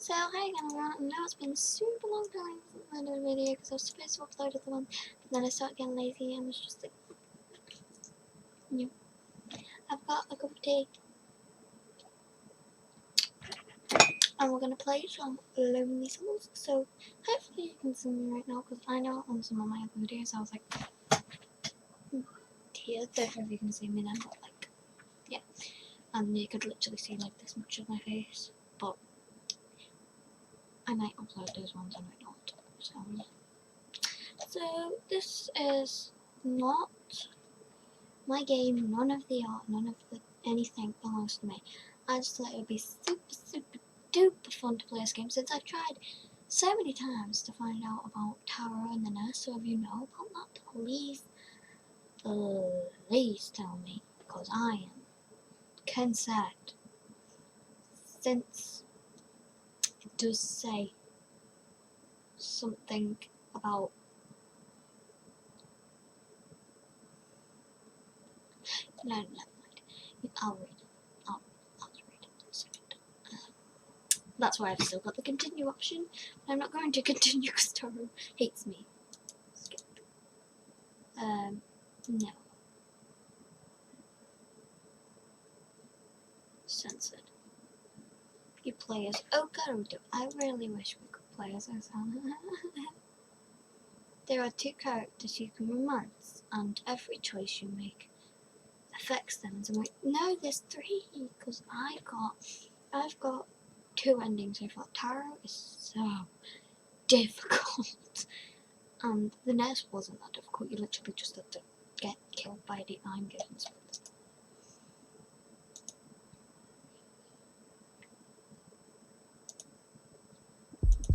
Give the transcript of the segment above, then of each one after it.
So hi again everyone, and now it's been a super long time since I did a video because I was supposed to upload the one, but then I started getting lazy and was just like, yeah. I've got a cup of tea, and we're going to play some Lonely Souls, so hopefully you can see me right now, because I know on some of my other videos I was like, here, don't know if you can see me then, but like, yeah, and you could literally see like this much of my face, but I might upload those ones, I might not, so this is not my game, none of the art, none of the anything belongs to me. I just thought it would be super duper fun to play this game since I've tried so many times to find out about Tarot and the Nurse. So if you know about that, please tell me, because I am concerned, since it does say something about no, never mind. I'll read it. I'll read it in a second. That's why I've still got the continue option. I'm not going to continue because Taro hates me. Skip. No. Censored. You play as Okaruto. I really wish we could play as Osama. There are two characters you can romance, and every choice you make affects them in some way. No, there's three, because I've got two endings so far. Taro is so difficult. And the nurse wasn't that difficult, you literally just had to get killed by the iron games.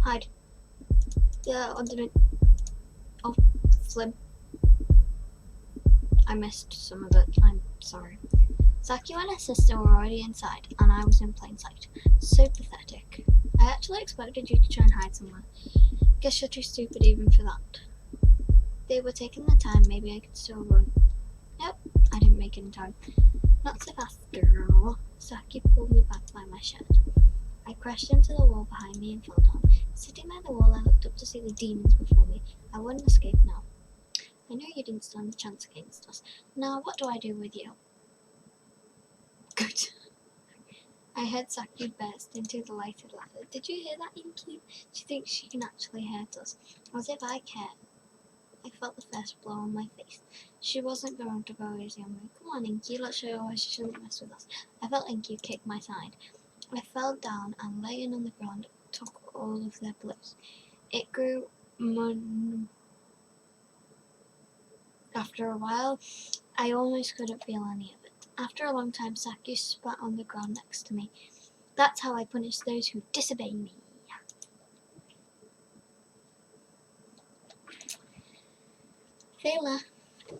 Hide. Yeah, underneath. Oh, Slim. I missed some of it, I'm sorry. Sakio and her sister were already inside, and I was in plain sight. So pathetic. I actually expected you to try and hide somewhere. Guess you're too stupid even for that. They were taking their time, maybe I could still run. Nope, I didn't make it in time. Not so fast, girl. Saki pulled me back by my shirt. I crashed into the wall behind me and fell down. Sitting by the wall, I looked up to see the demons before me. I wouldn't escape now. I knew you didn't stand a chance against us. Now, what do I do with you? Good. I heard Saki burst into the lighted ladder. Did you hear that, Inky? She thinks she can actually hurt us. As if I care. I felt the first blow on my face. She wasn't going to go easy on me. Come on, Inky, let's show her why she shouldn't mess with us. I felt Inky kick my side. I fell down and laying on the ground took all of their blows. It grew After a while, I almost couldn't feel any of it. After a long time, Saki spat on the ground next to me. That's how I punish those who disobey me. They left.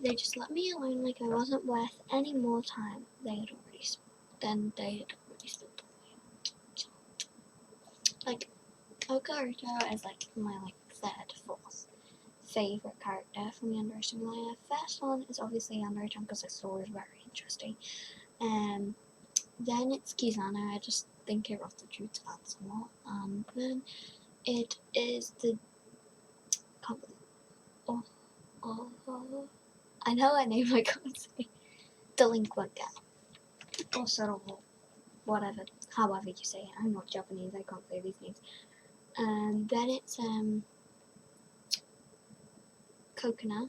They just let me alone like I wasn't worth any more time they had already spent on me. Like, Okaruto is like my third, fourth favourite character from Yandere Simulator. First one is obviously Yandere-chan because the story is very interesting. Then it's Kizana, I just think it Rotoju adds a lot. And then it is the... I know her name, I can't say. Delinquent Girl. Or Soroho. Whatever. However you say it. I'm not Japanese, I can't say these names. Then it's Coconut.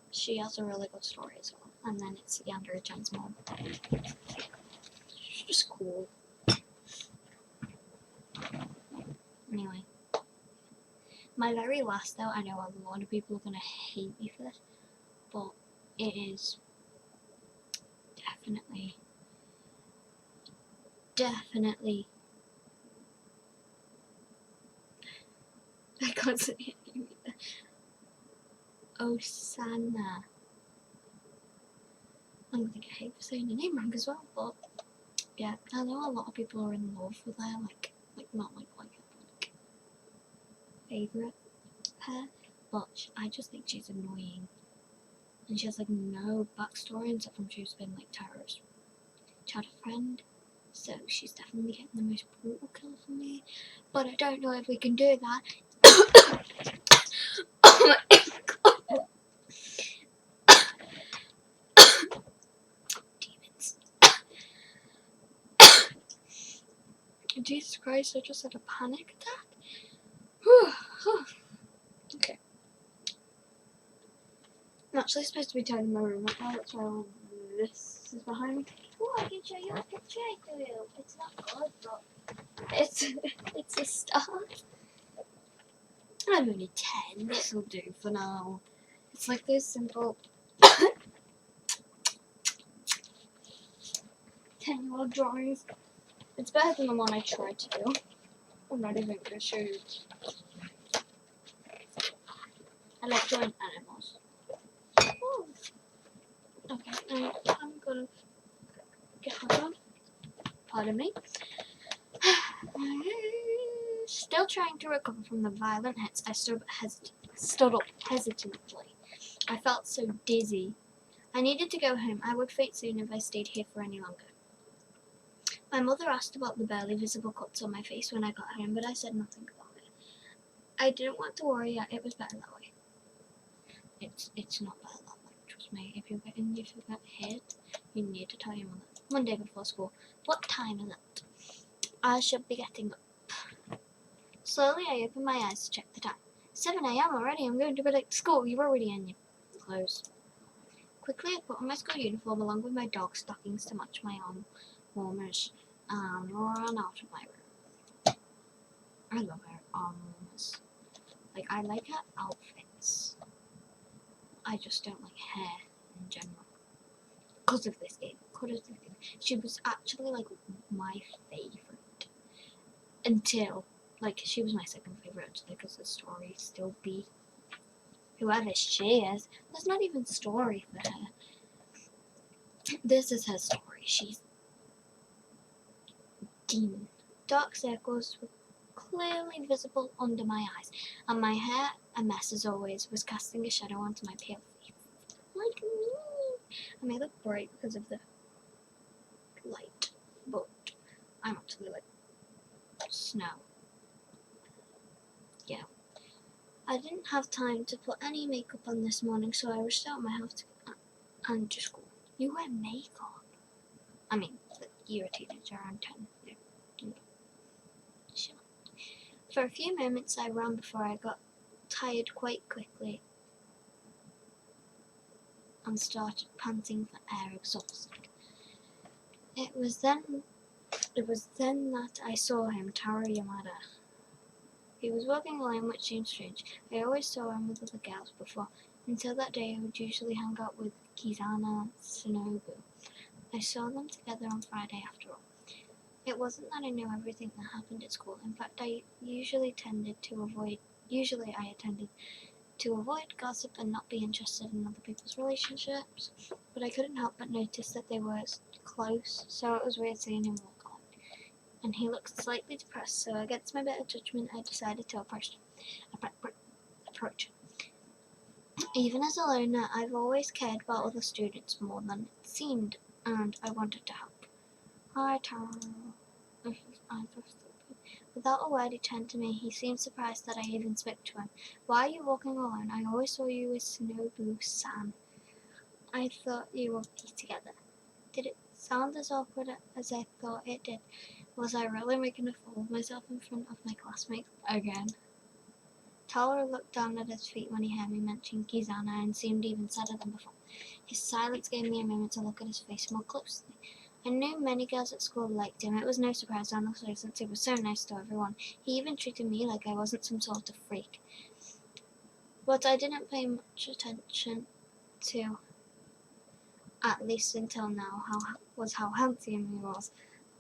She has a really good story as well. And then it's Yandere-chan's mom. She's just cool. Anyway. My very last though, I know a lot of people are going to hate me for this, but it is definitely I can't say it either. Osana. I'm gonna get hate for saying the name wrong as well, but yeah, I know a lot of people are in love with her, not favourite her, but I just think she's annoying. And she has no backstory except from she's been Taro's child friend. So she's definitely getting the most brutal kill for me. But I don't know if we can do that. Oh my god. Demons. Jesus Christ, I just had a panic attack. Okay. I'm actually supposed to be turning my room up now, that's why this is behind me. Oh, I can show you a picture I do. It's not good, but it's a start. I'm only 10, this'll do for now. It's like those simple 10-year-old drawings. It's better than the one I tried to do. I'm not even going to show you. I like drawing animals. Oh. Okay, I'm gonna get my phone. Pardon me. Still trying to recover from the violent hits, I stood up hesitantly. I felt so dizzy. I needed to go home. I would faint soon if I stayed here for any longer. My mother asked about the barely visible cuts on my face when I got home, but I said nothing about it. I didn't want to worry yet. It was better that way. It's not better that way. Trust me. If you get hit, you need to tell your mother. Monday before school. What time is it? I should be getting up. Slowly, I opened my eyes to check the time. 7 a.m. already. I'm going to be late to school. You're already in your clothes. Quickly, I put on my school uniform along with my dog stockings to match my arm warmers and ran out of my room. I love her arm warmers. Like, I like her outfits. I just don't like hair in general. Because of this game. She was actually, like, my favourite. Until, like, she was my second favourite, actually, because the story still beat whoever she is. There's not even story for her. This is her story. She's demon. Dark circles were clearly visible under my eyes, and my hair, a mess as always, was casting a shadow onto my pale face. Like me! I may look bright because of the light, but I'm actually like snow. Yeah. I didn't have time to put any makeup on this morning, so I rushed out of my house and to school. You wear makeup? I mean, you're a teenager, I'm 10. Yeah. Sure. For a few moments I ran before I got tired quite quickly and started panting for air, exhausted. It was then that I saw him, Taro Yamada. He was walking alone, which seemed strange. I always saw him with other girls before. Until that day, I would usually hang out with Kizana and Shinobu. I saw them together on Friday after all. It wasn't that I knew everything that happened at school. In fact, I attended to avoid gossip and not be interested in other people's relationships. But I couldn't help but notice that they were close, so it was weird seeing him walk on. And he looked slightly depressed, so against my better judgment, I decided to approach him. Even as a loner, I've always cared about other students more than it seemed, and I wanted to help. Hi, Taro. Without a word, he turned to me. He seemed surprised that I even spoke to him. Why are you walking alone? I always saw you with Shinobu-san. I thought you would be together. Did it sound as awkward as I thought it did? Was I really making a fool of myself in front of my classmates again? Taro looked down at his feet when he heard me mention Kizana and seemed even sadder than before. His silence gave me a moment to look at his face more closely. I knew many girls at school liked him. It was no surprise, honestly, since he was so nice to everyone. He even treated me like I wasn't some sort of freak. What I didn't pay much attention to, at least until now, was how handsome he was.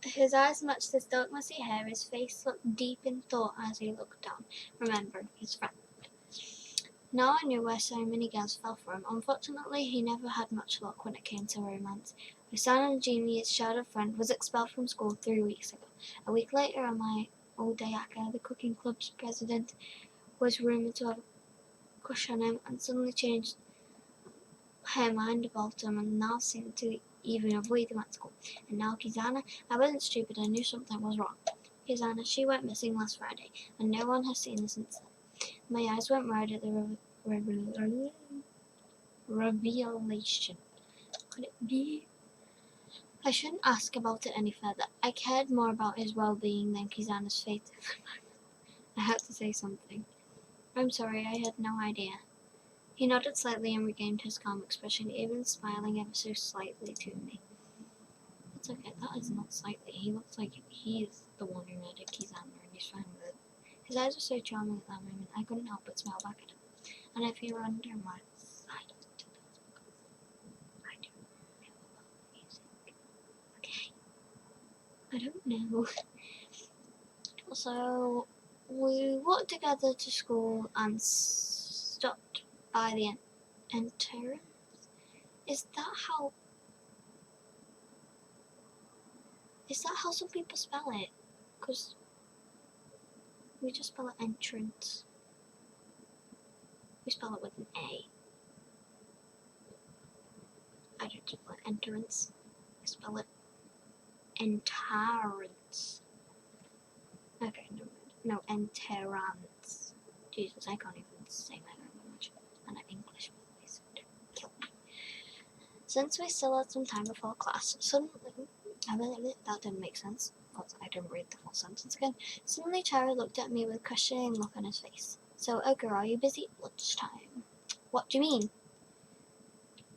His eyes matched his dark messy hair. His face looked deep in thought as he looked down, remembering his friend. Now I knew why so many girls fell for him. Unfortunately, he never had much luck when it came to romance. Usana Jimi's childhood friend was expelled from school 3 weeks ago. A week later, my old Ayaka, the cooking club's president, was rumoured to have a crush on him and suddenly changed her mind about him and now seemed to even avoid them at school. And now Kizana, I wasn't stupid, I knew something was wrong. Kizana, she went missing last Friday, and no one has seen her since then. My eyes went wide at the revelation. Could it be? I shouldn't ask about it any further. I cared more about his well-being than Kizana's fate. I had to say something. I'm sorry, I had no idea. He nodded slightly and regained his calm expression, even smiling ever so slightly to me. It's okay, that is not slightly. He looks like he is the one who murdered Kizana, and he's fine with it. His eyes were so charming at that moment, I couldn't help but smile back at him. And if you wonder why I don't know about music. Okay. I don't know. So, we walked together to school and stopped by the entrance. Is that how some people spell it? Because we just spell it entrance. We spell it with an A. I don't spell it entrance. I spell it entrance. Okay, no, entrance. Jesus, I can't even say my own language. And I'm English, please don't kill me. Since we still had some time before class, suddenly, that didn't make sense, because I didn't read the full sentence again. Suddenly, Charlie looked at me with a questioning look on his face. So, Ogre, are you busy? Lunchtime. What do you mean?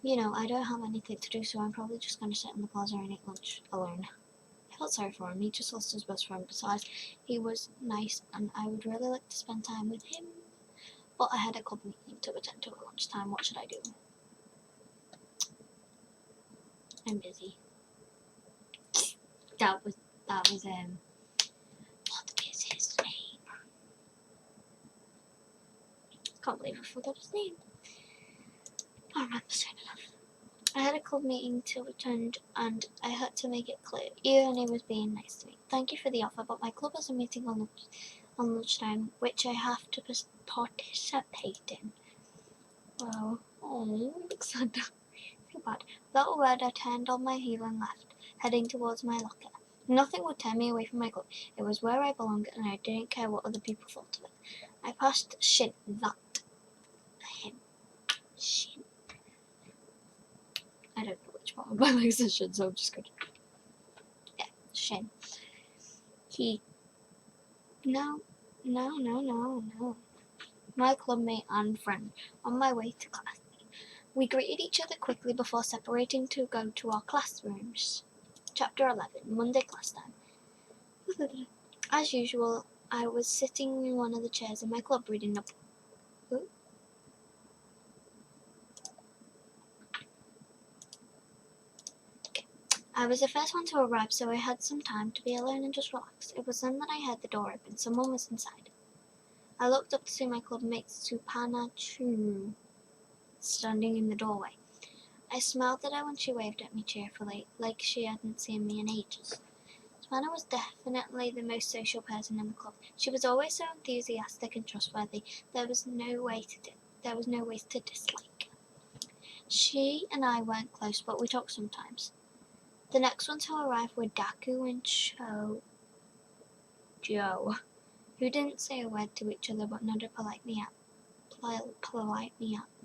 You know, I don't have anything to do, so I'm probably just going to sit in the plaza and eat lunch alone. I felt sorry for him. He just lost his best friend. Besides, he was nice, and I would really like to spend time with him. But I had a club meeting to attend to at lunchtime. What should I do? I'm busy. That was what is his name? Can't believe I forgot his name. I remember soon enough. I had a club meeting to attend, and I had to make it clear, even he was being nice to me. Thank you for the offer, but my club has a meeting on lunchtime, which I have to participate in. Well, Alexander, feel bad. Without a word, I turned on my heel and left, heading towards my locker. Nothing would tear me away from my club. It was where I belonged, and I didn't care what other people thought of it. I passed Shin, him. Shin. I don't know which part of my legs is Shin, so I'm just going to... Yeah, Shin. No. My clubmate and friend, on my way to class. We greeted each other quickly before separating to go to our classrooms. Chapter 11, Monday class time. As usual, I was sitting in one of the chairs in my club reading a book. I was the first one to arrive, so I had some time to be alone and just relax. It was then that I heard the door open. Someone was inside. I looked up to see my clubmate Supana standing in the doorway. I smiled at her when she waved at me cheerfully, like she hadn't seen me in ages. Supana was definitely the most social person in the club. She was always so enthusiastic and trustworthy. There was no way to dislike. She and I weren't close, but we talked sometimes. The next ones to arrive were Daku and Joe, who didn't say a word to each other but nodded politely at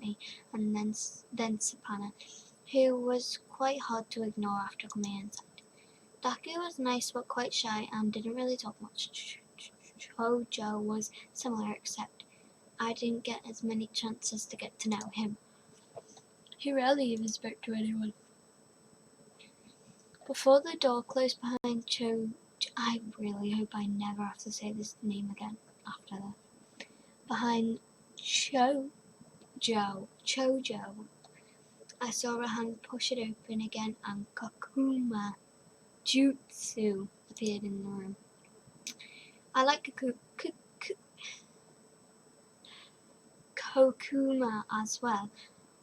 me, and then Supana, who was quite hard to ignore after coming inside. Daku was nice but quite shy and didn't really talk much. Joe was similar, except I didn't get as many chances to get to know him. He rarely even spoke to anyone. Before the door closed behind I really hope I never have to say this name again after that. Behind Chojo, I saw a hand push it open again and Kakuma Jutsu appeared in the room. I like Kokuma as well,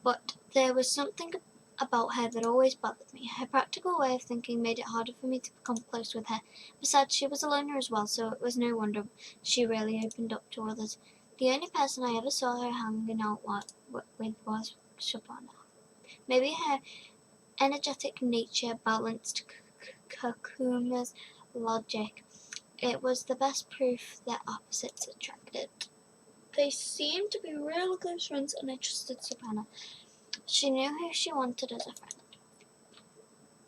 but there was something about her that always bothered me. Her practical way of thinking made it harder for me to become close with her. Besides, she was a loner as well, so it was no wonder she really opened up to others. The only person I ever saw her hanging out with was Shabana. Maybe her energetic nature balanced Kakuma's logic. It was the best proof that opposites attracted. They seemed to be real close friends, and I trusted Savannah. She knew who she wanted as a friend.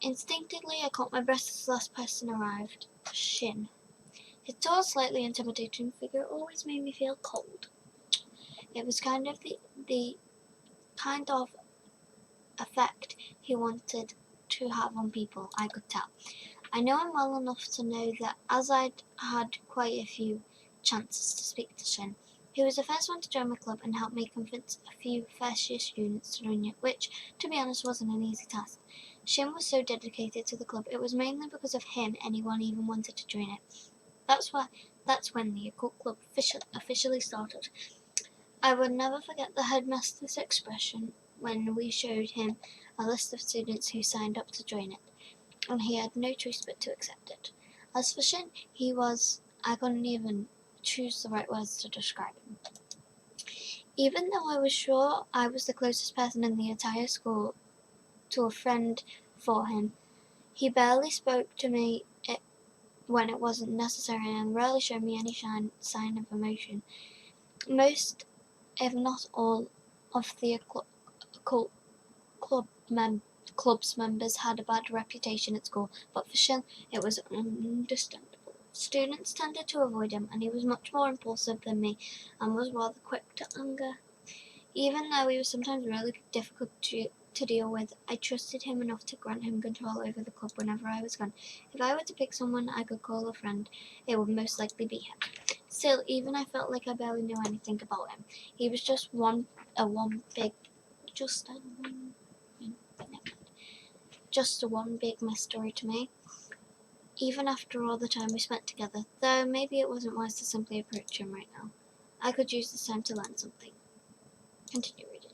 Instinctively, I caught my breath as the last person arrived. Shin. His tall, slightly intimidating figure always made me feel cold. It was kind of the kind of effect he wanted to have on people, I could tell. I know him well enough to know that as I'd had quite a few chances to speak to Shin, he was the first one to join my club and help me convince a few first-year students to join it, which, to be honest, wasn't an easy task. Shin was so dedicated to the club, it was mainly because of him anyone even wanted to join it. That's when the occult club officially started. I would never forget the headmaster's expression when we showed him a list of students who signed up to join it, and he had no choice but to accept it. As for Shin, I couldn't even choose the right words to describe him. Even though I was sure I was the closest person in the entire school to a friend for him, he barely spoke to me when it wasn't necessary and rarely showed me any sign of emotion. Most, if not all, of the occult club's members had a bad reputation at school, but for Shin it was understandable. Students tended to avoid him, and he was much more impulsive than me and was rather quick to anger. Even though he was sometimes really difficult to deal with, I trusted him enough to grant him control over the club whenever I was gone. If I were to pick someone I could call a friend, it would most likely be him. Still, even I felt like I barely knew anything about him. He was just one big mystery to me, even after all the time we spent together, though maybe it wasn't wise to simply approach him right now. I could use this time to learn something. Continue reading.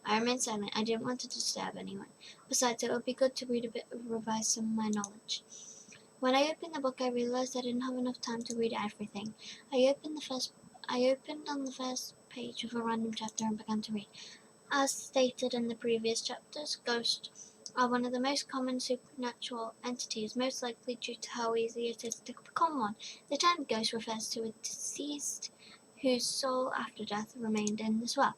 I remained silent. I didn't want to disturb anyone. Besides, it would be good to read a bit of revise some of my knowledge. When I opened the book, I realized I didn't have enough time to read everything. I opened on the first page of a random chapter and began to read. As stated in the previous chapters, ghosts are one of the most common supernatural entities, most likely due to how easy it is to become one. The term ghost refers to a deceased whose soul after death remained in this world.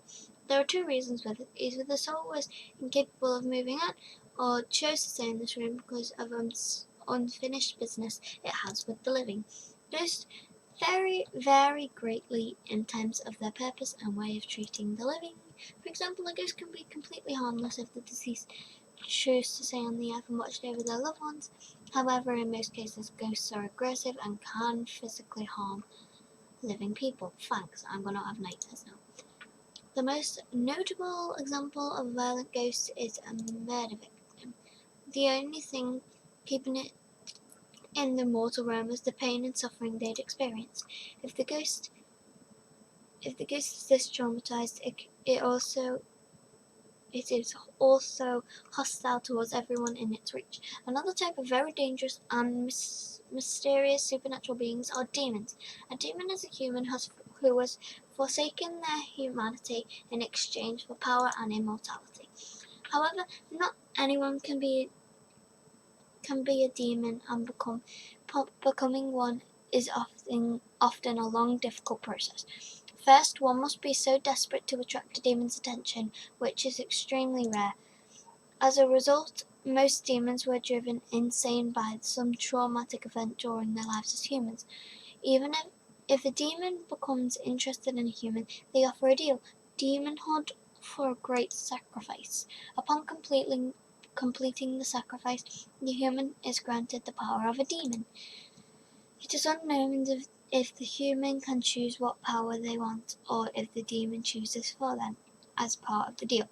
There are two reasons for this. Either the soul was incapable of moving on, or chose to stay in this room because of unfinished business it has with the living. Ghosts vary greatly in terms of their purpose and way of treating the living. For example, a ghost can be completely harmless if the deceased choose to stay on the earth and watch over their loved ones. However, in most cases, ghosts are aggressive and can physically harm living people. Thanks, I'm gonna have nightmares now. The most notable example of a violent ghost is a murder victim. The only thing keeping it in the mortal realm is the pain and suffering they'd experienced. If the ghost is this traumatized, it is also hostile towards everyone in its reach. Another type of very dangerous and mysterious supernatural beings are demons. A demon is a human who has forsaken their humanity in exchange for power and immortality. However, not anyone can be a demon, and becoming one is often a long, difficult process. First, one must be so desperate to attract a demon's attention, which is extremely rare. As a result, most demons were driven insane by some traumatic event during their lives as humans. Even if a demon becomes interested in a human, they offer a deal: demonhood for a great sacrifice. Upon completing the sacrifice, the human is granted the power of a demon. It is unknown if the human can choose what power they want, or if the demon chooses for them as part of the deal.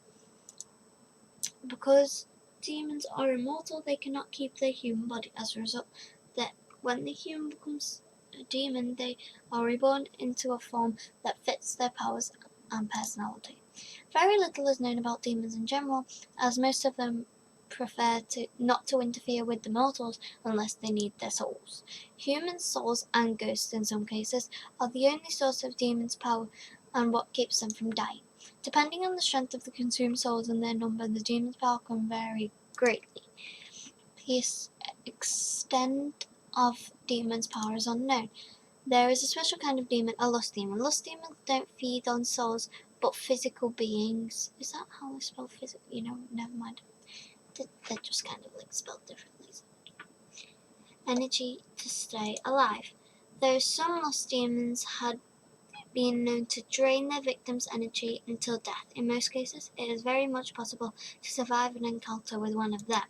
Because demons are immortal, they cannot keep their human body. As a result, that when the human becomes a demon, they are reborn into a form that fits their powers and personality. Very little is known about demons in general, as most of them prefer not to interfere with the mortals unless they need their souls. Human souls, and ghosts in some cases, are the only source of demons' power and what keeps them from dying. Depending on the strength of the consumed souls and their number, the demon's power can vary greatly. The extent of demons' power is unknown. There is a special kind of demon, a lust demon. Lust demons don't feed on souls, but physical beings. Is that how I spell physical? Never mind. They're just kind of like spelled differently. Energy to stay alive. Though some lust demons had been known to drain their victims' energy until death, in most cases it is very much possible to survive an encounter with one of them.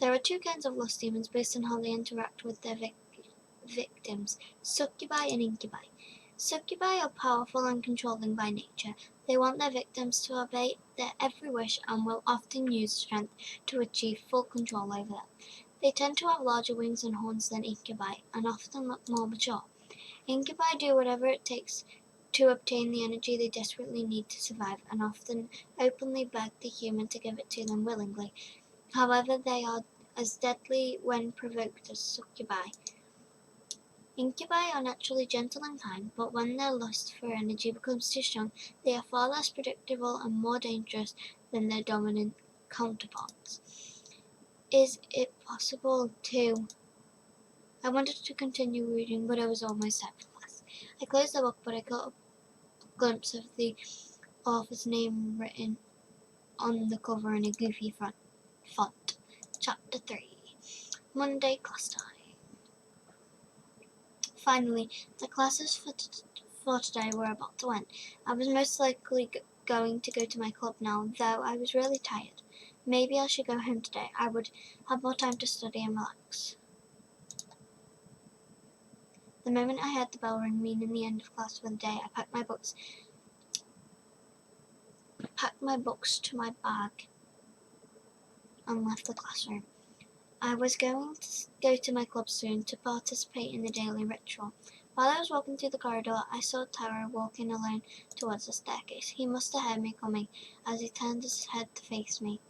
There are two kinds of lust demons based on how they interact with their victims, succubi and incubi. Succubi are powerful and controlling by nature. They want their victims to obey their every wish and will often use strength to achieve full control over them. They tend to have larger wings and horns than incubi and often look more mature. Incubi do whatever it takes to obtain the energy they desperately need to survive and often openly beg the human to give it to them willingly. However, they are as deadly when provoked as succubi. Incubi are naturally gentle and kind, but when their lust for energy becomes too strong, they are far less predictable and more dangerous than their dominant counterparts. Is it possible to... I wanted to continue reading, but it was almost time for class. I closed the book, but I got a glimpse of the author's name written on the cover in a goofy font. Chapter 3. Monday class time. Finally, the classes for today were about to end. I was most likely going to go to my club now, though I was really tired. Maybe I should go home today. I would have more time to study and relax. The moment I heard the bell ring, meaning the end of class for the day, I packed my books to my bag and left the classroom. I was going to go to my club soon to participate in the daily ritual. While I was walking through the corridor, I saw Taro walking alone towards the staircase. He must have heard me coming, as he turned his head to face me.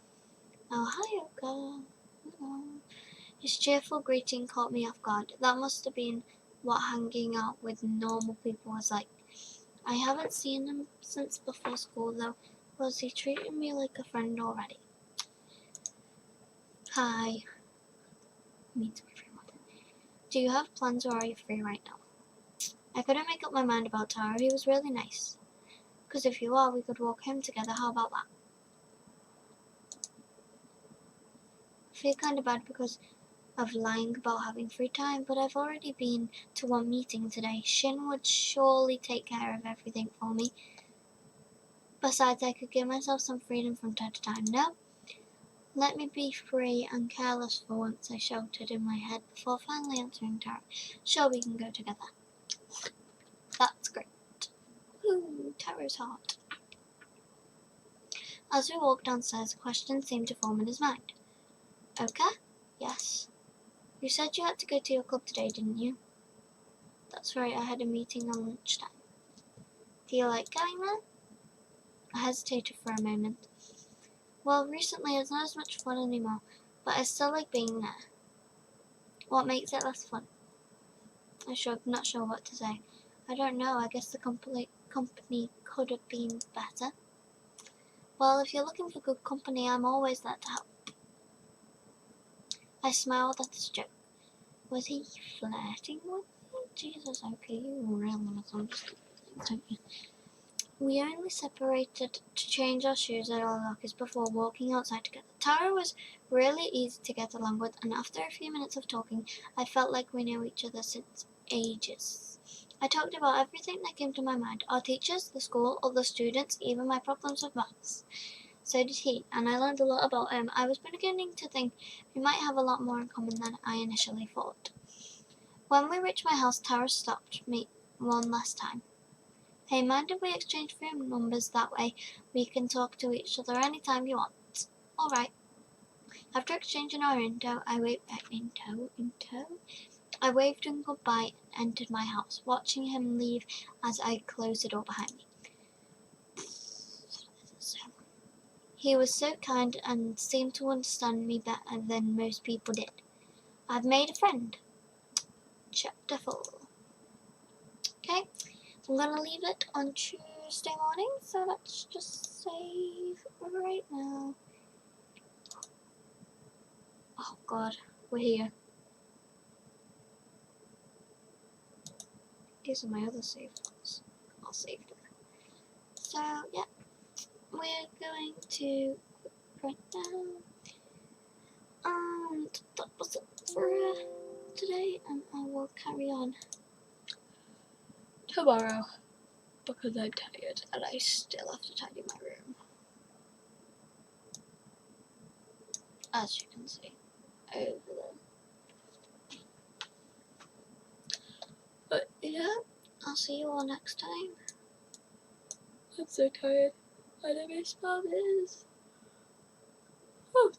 "Oh, hi, Oka." His cheerful greeting caught me off guard. That must have been what hanging out with normal people was like. I haven't seen him since before school, though. Was he treating me like a friend already? Hi. Me too, everyone. Do you have plans, or are you free right now? I couldn't make up my mind about Taro. He was really nice. Because if you are, we could walk home together. How about that? I feel kind of bad because of lying about having free time, but I've already been to one meeting today. Shin would surely take care of everything for me. Besides, I could give myself some freedom from time to time. No? Let me be free and careless for once, I shouted in my head before finally answering Taro. Sure, we can go together. That's great. Ooh, Taro's heart. As we walked downstairs, a question seemed to form in his mind. Oka? Yes. You said you had to go to your club today, didn't you? That's right, I had a meeting on lunchtime. Do you like going there? I hesitated for a moment. Well, recently it's not as much fun anymore, but I still like being there. What makes it less fun? I shrugged, not sure what to say. I don't know, I guess the company could have been better. Well, if you're looking for good company, I'm always there to help. I smiled at this joke. Was he flirting with me? Jesus, okay, you really misunderstood things, don't you? We only separated to change our shoes at our lockers before walking outside together. Tara was really easy to get along with, and after a few minutes of talking, I felt like we knew each other since ages. I talked about everything that came to my mind, our teachers, the school, other students, even my problems with maths. So did he, and I learned a lot about him. I was beginning to think we might have a lot more in common than I initially thought. When we reached my house, Tara stopped me one last time. Hey, mind if we exchange phone numbers? That way we can talk to each other anytime you want. Alright. After exchanging our info, I waved him goodbye and entered my house, watching him leave as I closed the door behind me. He was so kind and seemed to understand me better than most people did. I've made a friend. Chapter 4. Okay, I'm gonna leave it on Tuesday morning, so let's just save right now. Oh god, we're here. These are my other save files. I'll save them. So yeah, we're going to print down, and that was it for today, and I will carry on tomorrow because I'm tired and I still have to tidy my room, as you can see over there. But yeah, I'll see you all next time. I'm so tired and I miss Mum. Oh,